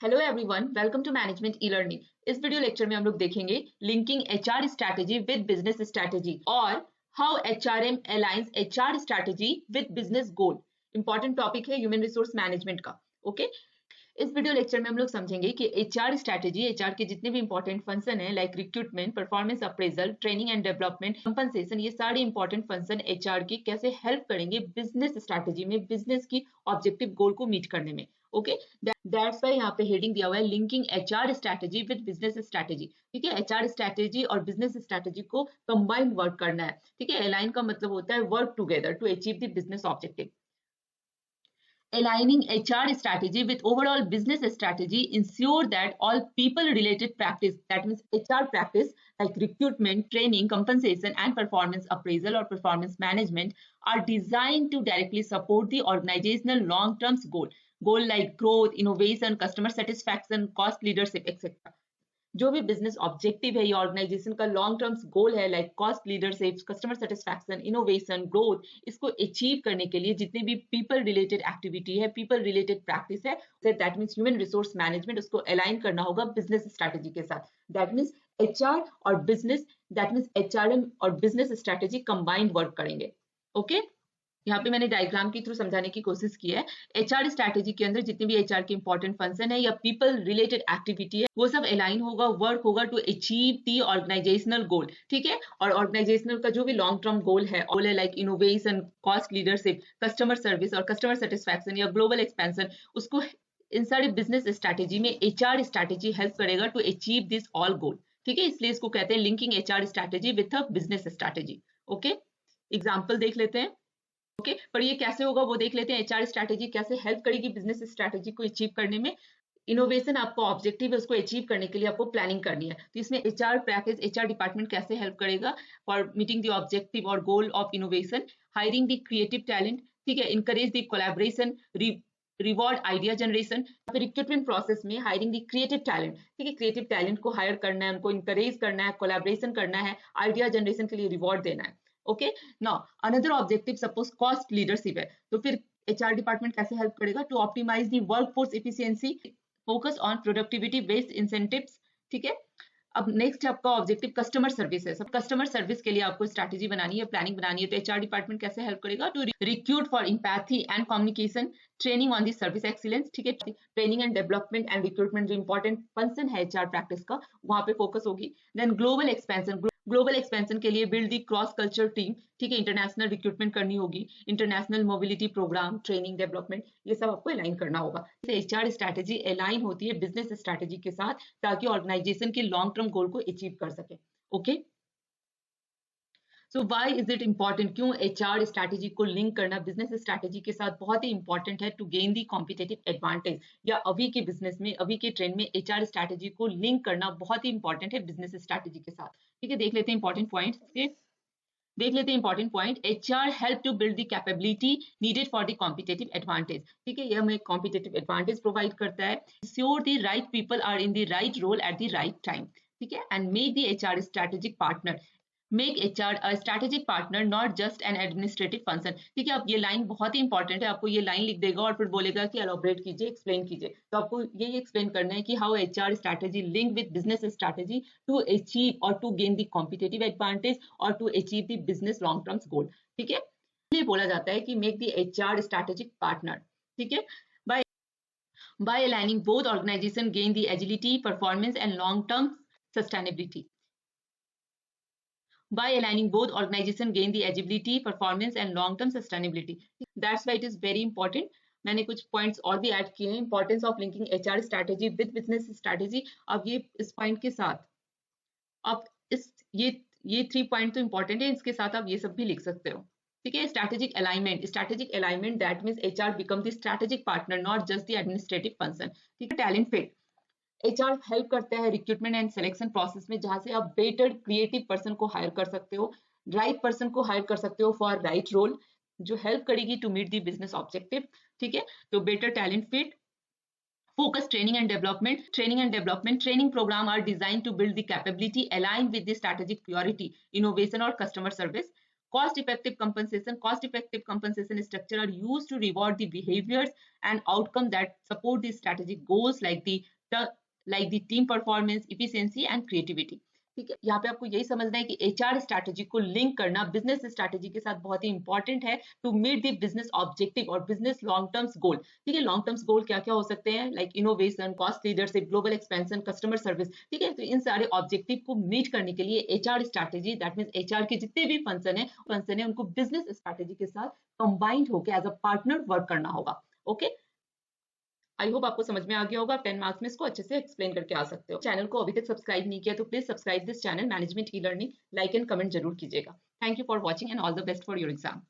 Hello everyone, welcome to management e learning. इस video lecture में हम लोग देखेंगे linking HR strategy with business strategy और how HRM aligns HR strategy with business goal. Important topic है human resource management का। Okay इस video lecture में हम लोग समझेंगे कि एचआर स्ट्रैटेजी, एचआर के जितने भी इंपॉर्टेंट फंक्शन है like recruitment, performance appraisal, training and development, compensation, ये सारे इंपॉर्टेंट फंक्शन एचआर की कैसे हेल्प करेंगे बिजनेस स्ट्रैटेजी में, बिजनेस की ऑब्जेक्टिव गोल को मीट करने में। ओके दैट्स वाई यहाँ पे हेडिंग दिया हुआ है linking HR strategy with business strategy. ठीक है, एचआर स्ट्रैटेजी और बिजनेस स्ट्रैटेजी को कंबाइंड वर्क करना है। ठीक है, अलाइन का मतलब होता है work together to achieve the business objective. Aligning HR strategy with overall business strategy ensure that all people related practice, that means HR practice like recruitment, training, compensation and performance appraisal or performance management are designed to directly support the organizational long-term goal like growth, innovation, customer satisfaction, cost leadership, etc. जो भी business objective है, ये organisation का long term गोल है like cost leadership, customer satisfaction, innovation, growth, इसको achieve करने के लिए जितने भी पीपल रिलेटेड एक्टिविटी है, पीपल रिलेटेड प्रैक्टिस है, that means human resource management, उसको अलाइन करना होगा बिजनेस स्ट्रैटेजी के साथ। दैट मीन्स एचआर और बिजनेस, दैट मीन्स एचआरएम और बिजनेस स्ट्रैटेजी कंबाइंड वर्क करेंगे। ओके यहाँ पे मैंने डायग्राम के थ्रू समझाने की कोशिश की है। एचआर स्ट्रैटेजी के अंदर जितने भी एचआर के इंपॉर्टेंट फंक्शन है या पीपल रिलेटेड एक्टिविटी है, वो सब अलाइन होगा, वर्क होगा टू अचीव दी ऑर्गेनाइजेशनल गोल। ठीक है, और ऑर्गेनाइजेशनल का जो भी लॉन्ग टर्म गोल है like innovation, cost leadership, customer service और कस्टमर सेटिस्फैक्शन या ग्लोबल एक्सपेंशन, उसको इन सारी बिजनेस स्ट्रैटेजी में एचआर स्ट्रैटेजी हेल्प करेगा टू अचीव दिस ऑल गोल। ठीक है, इसलिए इसको कहते हैं linking HR strategy with a business strategy. Okay example देख लेते हैं। ओके पर ये कैसे होगा वो देख लेते हैं। एचआर स्ट्रैटेजी कैसे हेल्प करेगी बिजनेस स्ट्रैटेजी को अचीव करने में। इनोवेशन आपका ऑब्जेक्टिव है, उसको अचीव करने के लिए आपको प्लानिंग करनी है, तो इसमें एचआर प्रैक्टिस, एचआर डिपार्टमेंट कैसे हेल्प करेगा फॉर मीटिंग द ऑब्जेक्टिव और goal of innovation. Hiring the creative talent, ठीक है, encourage the collaboration, reward idea generation. Recruitment process में हायरिंग द क्रिएटिव टैलेंट, ठीक है, क्रिएटिव टैलेंट को हायर करना है, उनको इनकरेज करना है, कोलैबोरेशन करना है, आइडिया जनरेशन के लिए रिवॉर्ड देना है। Okay now another objective suppose cost leadership है, तो फिर एचआर डिपार्टमेंट कैसे हेल्प करेगा to optimize the workforce efficiency, focus on productivity based incentives. ठीक है, अब नेक्स्ट आपका ऑब्जेक्टिव कस्टमर सर्विस है। सब कस्टमर सर्विस के लिए आपको स्ट्रैटेजी बनानी है, प्लानिंग बनानी है, तो एचआर डिपार्टमेंट कैसे हेल्प करेगा to recruit for empathy and communication, training on the service excellence. ठीक है, training and development and recruitment जो इंपॉर्टेंट फंक्शन है एचआर प्रैक्टिस का, वहां पे फोकस होगी। Then global expansion, global expansion के लिए build the cross culture team. ठीक है, इंटरनेशनल रिक्रूटमेंट करनी होगी, international mobility program, training, development, ये सब आपको अलाइन करना होगा। एचआर स्ट्रैटेजी अलाइन होती है बिजनेस स्ट्रैटेजी के साथ ताकि ऑर्गेनाइजेशन के लॉन्ग टर्म गोल को अचीव कर सके। Okay so why is it important, क्यों एचआर स्ट्रैटेजी को लिंक करना बिजनेस स्ट्रैटेजी के साथ बहुत ही इंपॉर्टेंट है to gain the competitive advantage, या अभी के बिजनेस में, अभी के ट्रेंड में एचआर स्ट्रैटेजी को लिंक करना बहुत ही इंपॉर्टेंट है बिजनेस स्ट्रैटेजी के साथ। ठीक है, देख लेते हैं इंपॉर्टेंट पॉइंट्स। देख लेते हैं important point. HR help to build the capability needed for the competitive advantage. ठीक है, यह हमें कॉम्पिटेटिव एडवांटेज प्रोवाइड करता है। Sure the right people are in the right role at the right time. ठीक है, and make the HR strategic partner, make HR a strategic partner not just an administrative function. ठीक है, अब ये line बहुत ही इंपॉर्टेंट है, आपको ये लाइन लिख देगा और फिर बोलेगा कि एलोबरेट कीजिए, एक्सप्लेन कीजिए, तो आपको यही एक्सप्लेन करना है कि how HR strategy link with business strategy to achieve और to gain the competitive advantage और to achieve the business long term goal. ठीक है, ये बोला जाता है कि make the HR strategic partner. ठीक है, by aligning both organization gain the agility, performance and long term sustainability. By aligning both organization gain the agility, performance and long term sustainability. That's why it is very important. मैंने कुछ points और भी add किए हैं, importance of linking HR strategy with business strategy. अब ये इस point के साथ आप ये 3 पॉइंट तो इंपॉर्टेंट है, इसके साथ आप ये सब भी लिख सकते हो। ठीक है, strategic alignment that means HR become the strategic partner not just the administrative function. ठीक है, टैलेंट फिट, एचआर हेल्प करता है रिक्रूटमेंट एंड सिलेक्शन प्रोसेस में, जहां से आप बेटर क्रिएटिव पर्सन को हायर कर सकते हो, राइट पर्सन को हायर कर सकते हो फॉर राइट रोल, जो हेल्प करेगी to meet the business objective. ठीक है, तो better talent fit, focus training and development, training program are designed to build the capability aligned with the strategic priority, innovation or customer service. cost effective compensation structure are used to reward the behaviors and outcome that support the strategic goals like the team performance, efficiency and creativity. ठीक है, यहाँ पे आपको यही समझना है कि HR strategy को लिंक करना बिजनेस स्ट्रैटेजी के साथ बहुत ही इंपॉर्टेंट है to meet the business objective और बिजनेस लॉन्ग टर्म्स गोल। ठीक है, लॉन्ग टर्म्स गोल क्या क्या हो सकते हैं, like innovation, cost leadership, global expansion, customer service. ठीक है, तो इन सारे ऑब्जेक्टिव को मीट करने के लिए HR strategy, that mean HR के जितने भी फंक्शन है उनको बिजनेस स्ट्रैटेजी के साथ कंबाइंड होकर एज अ पार्टनर वर्क करना होगा। ओके, आई होप आपको समझ में आ गया होगा। 10 मार्क्स में इसको अच्छे से एक्सप्लेन करके आ सकते हो। चैनल को अभी तक सब्सक्राइब नहीं किया तो please subscribe this channel management e learning, like and comment जरूर कीजिएगा। Thank you for watching and all the best for your exam.